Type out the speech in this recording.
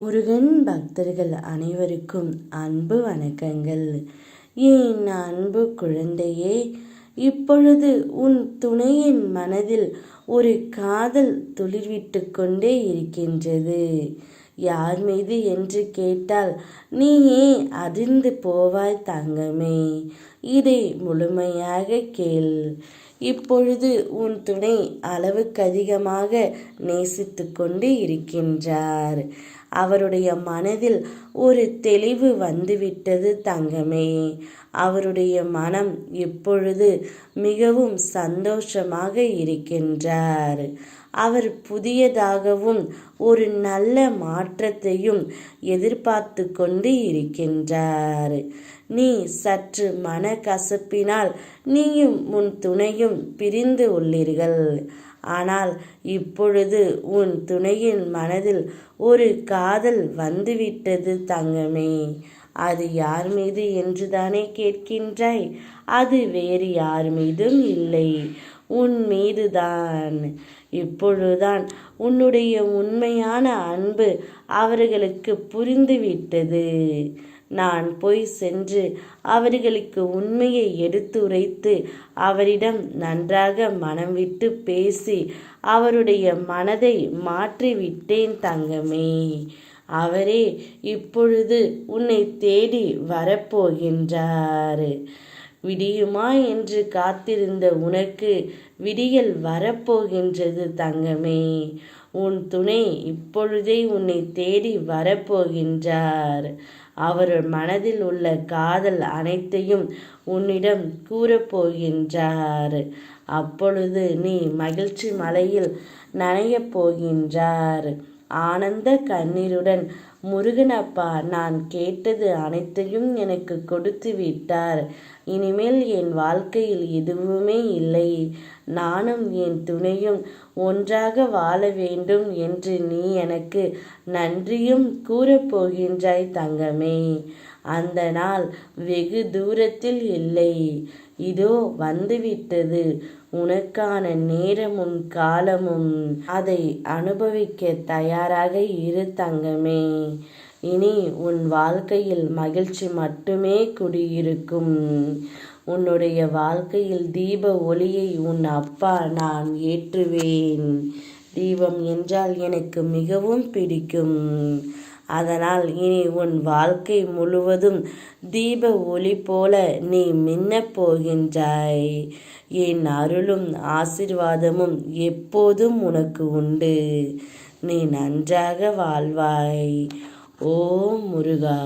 முருகன் பக்தர்கள் அனைவருக்கும் அன்பு வணக்கங்கள். என் அன்பு குழந்தையே, இப்பொழுது உன் துணையின் மனதில் ஒரு காதல் துளிர்விட்டு கொண்டே இருக்கின்றது. யார் மீது என்று கேட்டால் நீயே அதிர்ந்து போவாய் தங்கமே. இதை முழுமையாக கேள். இப்பொழுது உன் துணை அளவுக்கு அதிகமாக நேசித்து கொண்டு இருக்கின்றார். அவருடைய மனதில் ஒரு தெளிவு வந்துவிட்டது தங்கமே. அவருடைய மனம் இப்பொழுது மிகவும் சந்தோஷமாக இருக்கின்றார். அவர் புதியதாகவும் ஒரு நல்ல மாற்றத்தையும் எதிர்பார்த்து கொண்டு இருக்கின்றார். நீ சற்று மனக்கசப்பினால் நீயும் உன் துணையும் பிரிந்து உள்ளீர்கள். ஆனால் இப்பொழுது உன் துணையின் மனதில் ஒரு காதல் வந்துவிட்டது தங்கமே. அது யார் மீது என்றுதானே கேட்கின்றாய்? அது வேறு யார் மீதும் இல்லை, உன் மீதுதான். இப்பொழுதுதான் உன்னுடைய உண்மையான அன்பு அவர்களுக்கு புரிந்துவிட்டது. நான் போய் சென்று அவர்களுக்கு உண்மையை எடுத்துரைத்து அவரிடம் நன்றாக மனம் விட்டு பேசி அவருடைய மனதை மாற்றிவிட்டேன் தங்கமே. அவரே இப்பொழுது உன்னை தேடி வரப்போகின்றார். விடியுமா என்று காத்திருந்த உனக்கு விடியல் வரப்போகின்றது தங்கமே. உன் துணை இப்பொழுதே உன்னை தேடி வரப்போகின்றார். அவர் மனதில் உள்ள காதல் அனைத்தையும் உன்னிடம் கூறப்போகின்றார். அப்பொழுது நீ மகிழ்ச்சி மலையில் நனையப் போகின்றார். ஆனந்த கண்ணீருடன், முருகனப்பா, நான் கேட்டது அனைத்தையும் எனக்கு கொடுத்து விட்டார். இனிமேல் என் வாழ்க்கையில் எதுவுமே இல்லை. நானும் என் துணையும் ஒன்றாக வாழ வேண்டும் என்று நீ எனக்கு நன்றியும் கூறப்போகின்றாய் தங்கமே. அந்த நாள் வெகு தூரத்தில் இல்லை, இதோ வந்துவிட்டது. உனக்கான நேரமும் காலமும். அதை அனுபவிக்க தயாராக இரு தங்கமே. இனி உன் வாழ்க்கையில் மகிழ்ச்சி மட்டுமே குடியிருக்கும். உன்னுடைய வாழ்க்கையில் தீப ஒளியை உன் அப்பா நான் ஏற்றுவேன். தீபம் என்றால் எனக்கு மிகவும் பிடிக்கும். அதனால் இனி உன் வாழ்க்கை முழுவதும் தீப ஒளி போல நீ மின்னப் போகின்றாய். என் அருளும் ஆசீர்வாதமும் எப்போதும் உனக்கு உண்டு. நீ நன்றாக வாழ்வாய். ஓம் முருகா.